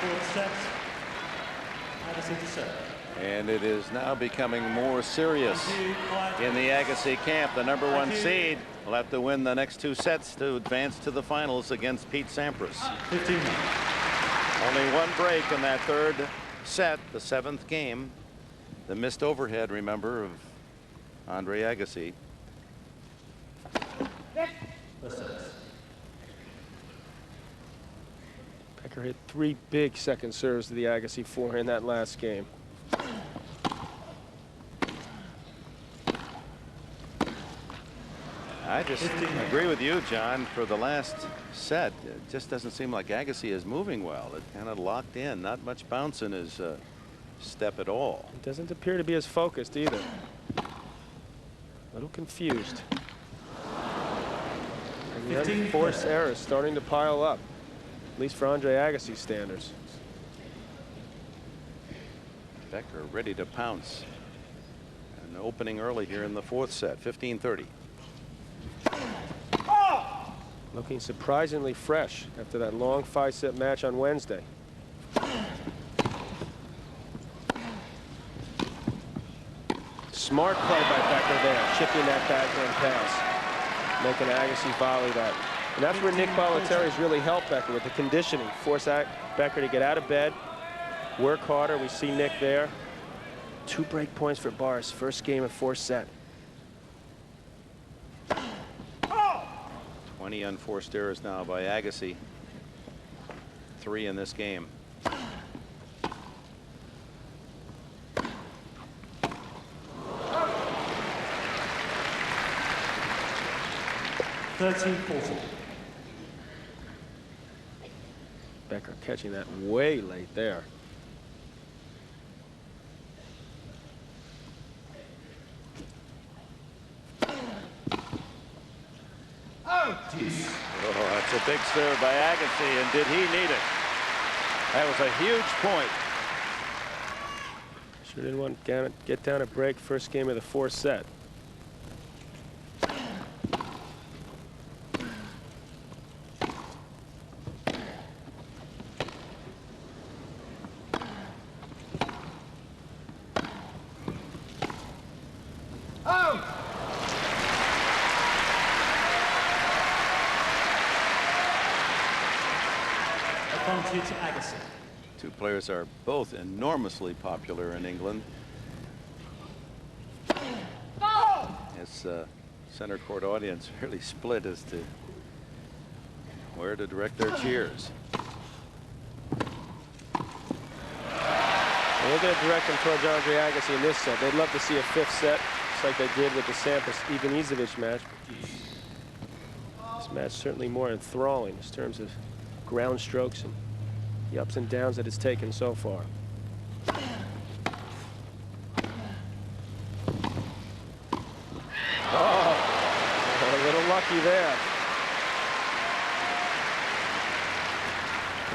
Fourth set. Agassi to serve. And it is now becoming more serious in the Agassi camp. The #1 seed will have to win the next 2 sets to advance to the finals against Pete Sampras. 15. Only 1 break in that 3rd set, the 7th game. The missed overhead, remember, of Andre Agassi. Becker hit 3 big second serves to the Agassi forehand that last game. I just agree with you, John. For the last set, it just doesn't seem like Agassi is moving well. It kind of locked in. Not much bounce in his step at all. It doesn't appear to be as focused either. A little confused. And the forced errors starting to pile up, at least for Andre Agassi's standards. Becker ready to pounce. And opening early here in the 4th set, 15-30. Looking surprisingly fresh after that long 5-set match on Wednesday. Smart play by Becker there, chipping that backhand pass, making Agassi volley that. And that's where Nick Bollettieri's really helped Becker with the conditioning. Force Becker to get out of bed, work harder. We see Nick there. 2 break points for Boris, first game of 4th set. 20 unforced errors now by Agassi. 3 in this game. Becker catching that way late there. Oh, that's a big serve by Agassi, and did he need it? That was a huge point. Sure didn't want to get down a break first game of the 4th set. To Agassi. 2 players are both enormously popular in England. This center court audience really split as to where to direct their cheers. They're going to direct them towards Andre Agassi in this set. They'd love to see a 5th set, just like they did with the Sampras-Ivanisevic match. This match certainly more enthralling in terms of ground strokes and the ups and downs that it's taken so far. Oh, a little lucky there.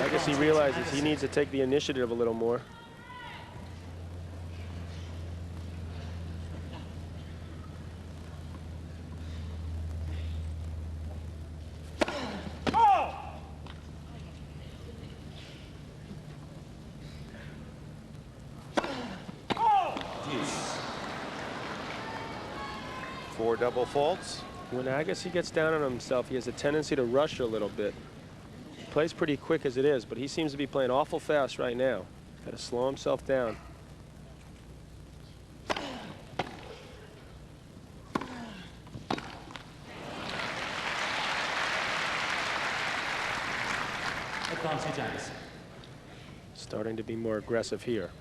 I guess he realizes he needs to take the initiative a little more. Four double faults. When Agassi gets down on himself, he has a tendency to rush a little bit. He plays pretty quick as it is, but he seems to be playing awful fast right now. Got to slow himself down. Advantage Agassi. Starting to be more aggressive here.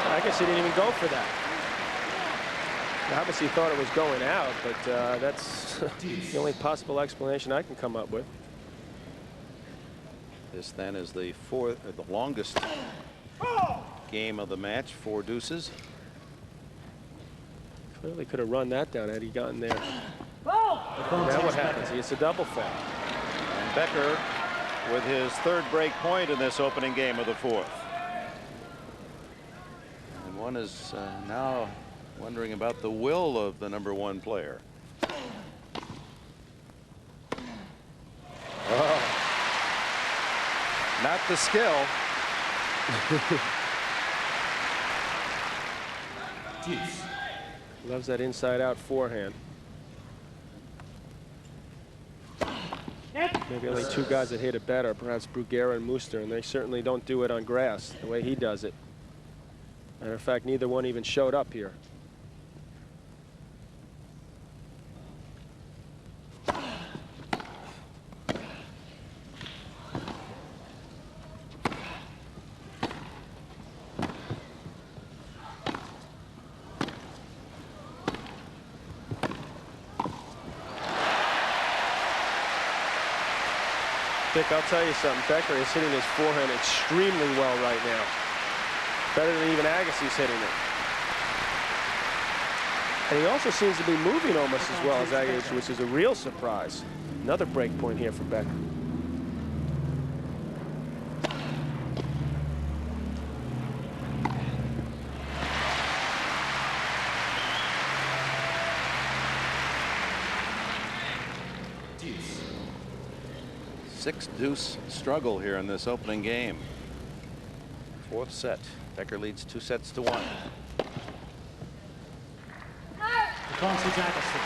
Agassi didn't even go for that. Obviously thought it was going out, but that's the only possible explanation I can come up with. This then is the longest game of the match, 4 deuces. Clearly could have run that down had he gotten there. Now what happens? It's a double fault. And Becker with his 3rd break point in this opening game of the 4th. And And one is now wondering about the will of the #1 player. Oh. Not the skill. Deuce. Loves that inside-out forehand. Maybe only two guys that hit it better, perhaps Bruguera and Muster, and they certainly don't do it on grass the way he does it. Matter of fact, neither one even showed up here. Dick, I'll tell you something. Becker is hitting his forehand extremely well right now. Better than even Agassi's hitting it. And he also seems to be moving almost as well as Agassi, which is a real surprise. Another break point here for Becker. Deuce. 6-deuce struggle here in this opening game. Fourth set. Becker leads 2-1. Advantage Agassi.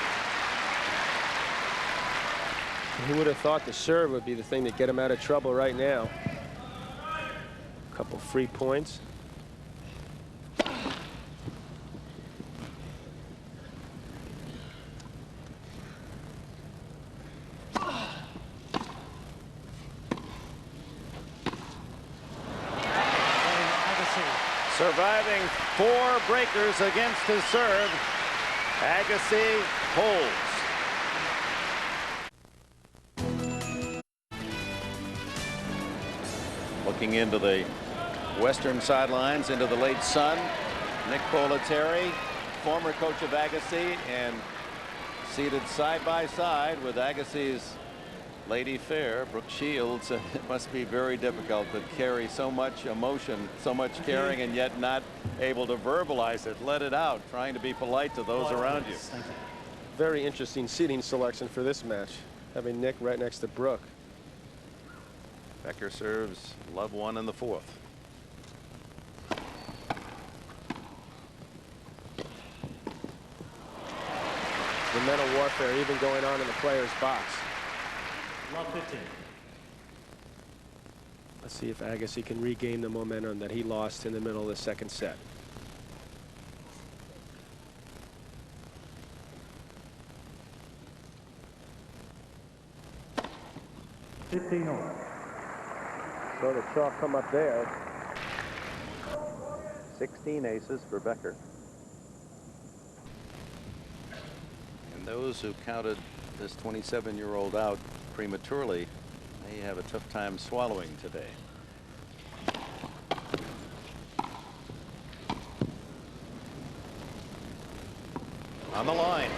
Who would have thought the serve would be the thing to get him out of trouble right now? A couple free points. Surviving 4 breakers against his serve, Agassi holds. Looking into the western sidelines, into the late sun, Nick Bollettieri, former coach of Agassi, and seated side by side with Agassi's lady fair, Brooke Shields. It must be very difficult to carry so much emotion, so much caring, and yet not able to verbalize it, let it out, trying to be polite to those around you. Thank you. Very interesting seating selection for this match, having Nick right next to Brooke. Becker serves love 1 in the 4th. The mental warfare even going on in the player's box. Love 15. Let's see if Agassi can regain the momentum that he lost in the middle of the second set. So the chalk come up there. 16 aces for Becker. And those who counted this 27-year-old out prematurely may have a tough time swallowing today. On the line.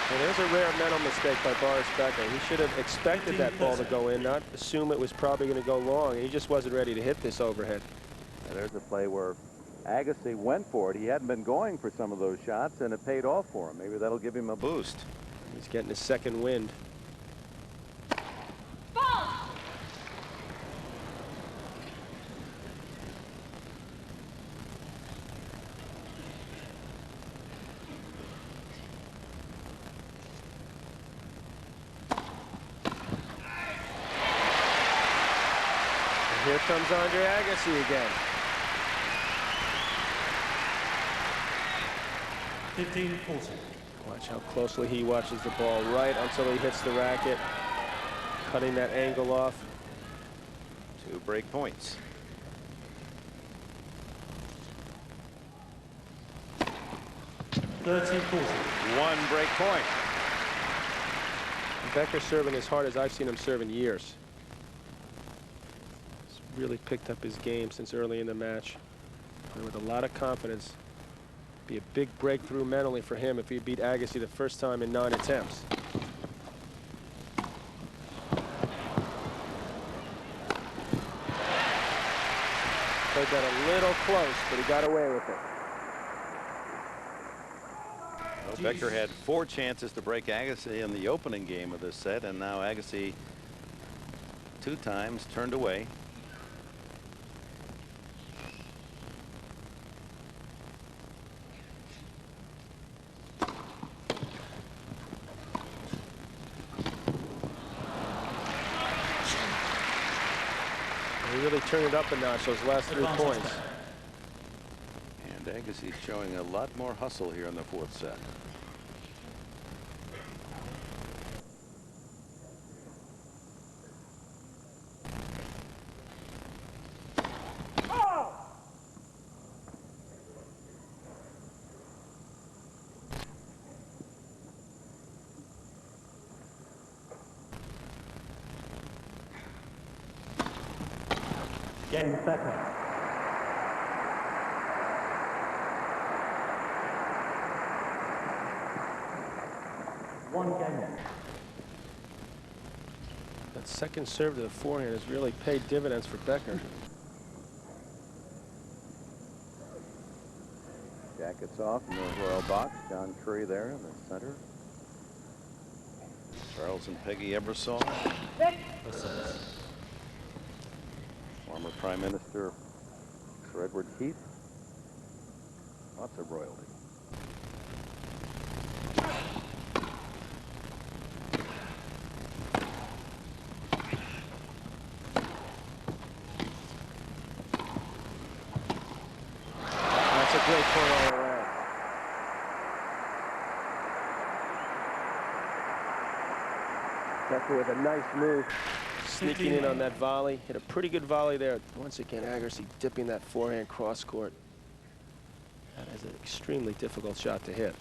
Well, there's a rare mental mistake by Boris Becker. He should have expected that ball to go in, not assume it was probably going to go long. He just wasn't ready to hit this overhead. And there's a play where Agassi went for it. He hadn't been going for some of those shots, and it paid off for him. Maybe that'll give him a boost. He's getting his second wind. And here comes Andre Agassi again. 15-40. Watch how closely he watches the ball right until he hits the racket, cutting that angle off. 2 break points. $13-40. 1 break point. Becker serving as hard as I've seen him serve in years. He's really picked up his game since early in the match, and with a lot of confidence. Be a big breakthrough mentally for him if he beat Agassi the first time in 9 attempts. Played that a little close, but he got away with it. Well, Becker had 4 chances to break Agassi in the opening game of this set, and now Agassi 2 times turned away. He really turned it up a notch those last 3 points. And Agassi's showing a lot more hustle here in the 4th set. Game Becker. One game. That second serve to the forehand has really paid dividends for Becker. Jackets off in the royal box. John Curry there in the center. Charles and Peggy Ebersol. Former Prime Minister Sir Edward Heath. Lots of royalty. That's a great point all around. Becker with a nice move. Sneaking in on that volley. Hit a pretty good volley there. Once again, Agassi dipping that forehand cross court. That is an extremely difficult shot to hit.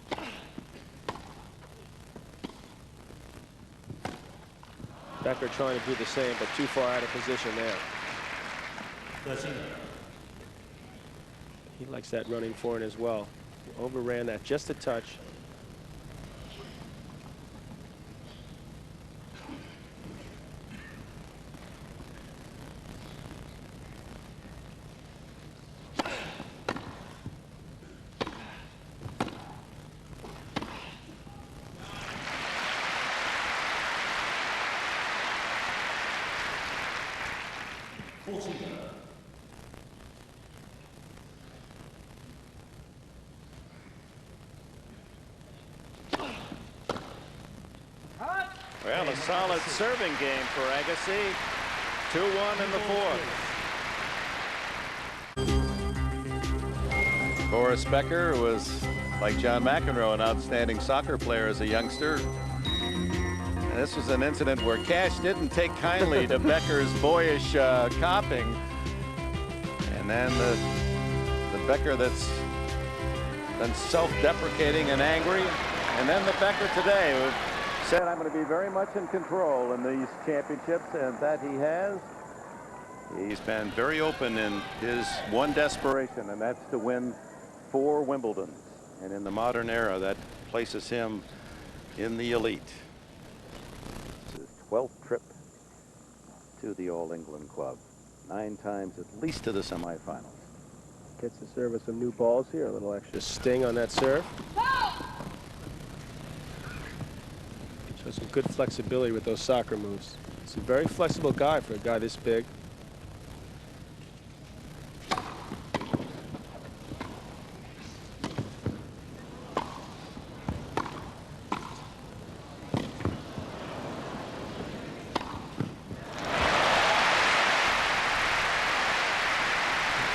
Becker trying to do the same, but too far out of position there. He likes that running forehand as well. Overran that just a touch. Well, a solid serving game for Agassi. 2-1 in the 4th. Boris Becker was, like John McEnroe, an outstanding soccer player as a youngster. And this was an incident where Cash didn't take kindly to Becker's boyish copying. And then the Becker that's been self-deprecating and angry. And then the Becker today who said, I'm going to be very much in control in these championships, and that he has. He's been very open in his one desperation, and that's to win 4 Wimbledons. And in the modern era, that places him in the elite. It's his 12th trip to the All England Club. 9 times at least to the semifinals. Gets the serve with some new balls here. A little extra sting on that serve. Shows some good flexibility with those soccer moves. He's a very flexible guy for a guy this big.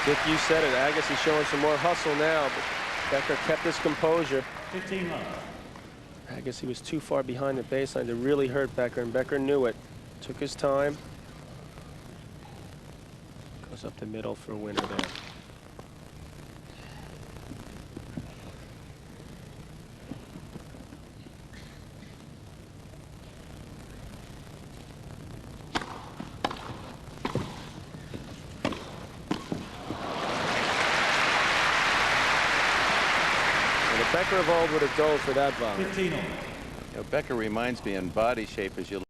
Dick, you said it. Agassi showing some more hustle now, but Becker kept his composure. 15 love. Agassi was too far behind the baseline to really hurt Becker, and Becker knew it. Took his time. Goes up the middle for a winner there. Becker of old would have dove for that volley. 15 all. Becker reminds me in body shape as you